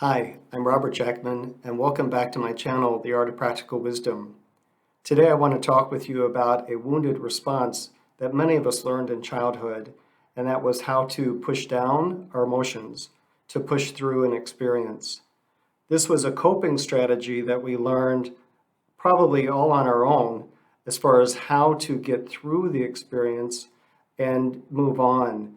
Hi, I'm Robert Jackman, and welcome back to my channel, The Art of Practical Wisdom. Today I want to talk with you about a wounded response that many of us learned in childhood, and that was how to push down our emotions, to push through an experience. This was a coping strategy that we learned probably all on our own as far as how to get through the experience and move on.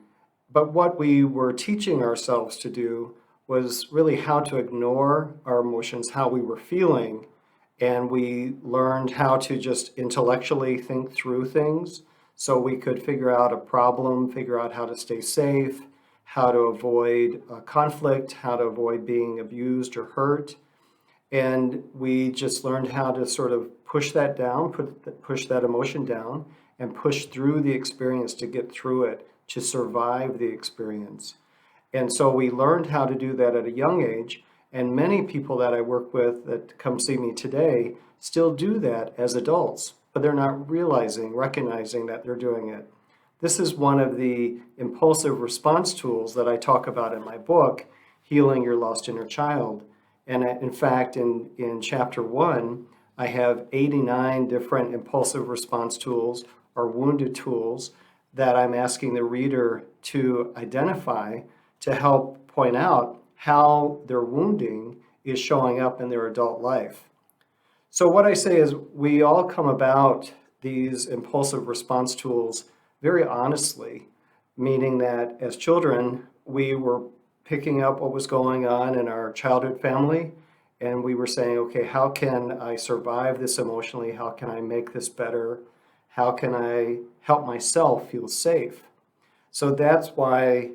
But what we were teaching ourselves to do was really how to ignore our emotions, how we were feeling, and we learned how to just intellectually think through things so we could figure out a problem, figure out how to stay safe, how to avoid conflict, how to avoid being abused or hurt. And we just learned how to sort of push that down, push that emotion down, and push through the experience to get through it, to survive the experience. And so we learned how to do that at a young age, and many people that I work with that come see me today still do that as adults, but they're not recognizing that they're doing it. This is one of the impulsive response tools that I talk about in my book, Healing Your Lost Inner Child. And in fact, in chapter 1, I have 89 different impulsive response tools or wounded tools that I'm asking the reader to identify to help point out how their wounding is showing up in their adult life. So what I say is we all come about these impulsive response tools very honestly, meaning that as children, we were picking up what was going on in our childhood family, and we were saying, okay, how can I survive this emotionally? How can I make this better? How can I help myself feel safe? So that's why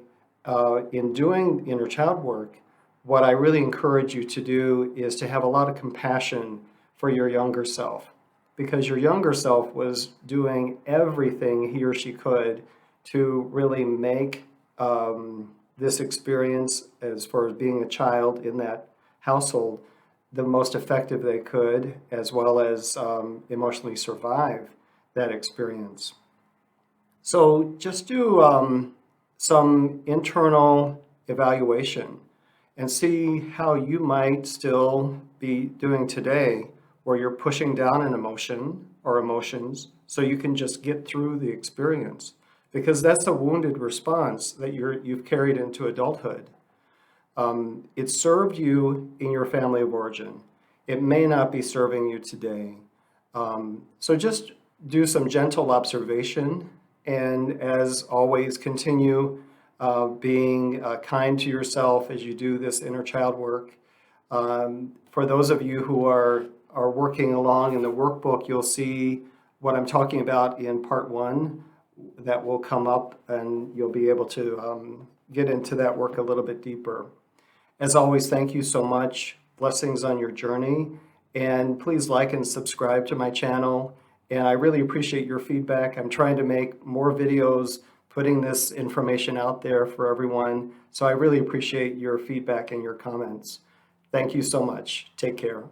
in doing inner child work, what I really encourage you to do is to have a lot of compassion for your younger self, because your younger self was doing everything he or she could to really make this experience, as far as being a child in that household, the most effective they could, as well as emotionally survive that experience. So just do some internal evaluation and see how you might still be doing today, where you're pushing down an emotion or emotions so you can just get through the experience, because that's a wounded response that you've carried into adulthood. It served you in your family of origin. It may not be serving you today. So just do some gentle observation, and as always, continue being kind to yourself as you do this inner child work. For those of you who are working along in the workbook, you'll see what I'm talking about in part 1 that will come up, and you'll be able to get into that work a little bit deeper. As always, thank you so much. Blessings on your journey, and please like and subscribe to my channel. And I really appreciate your feedback. I'm trying to make more videos, putting this information out there for everyone. So I really appreciate your feedback and your comments. Thank you so much. Take care.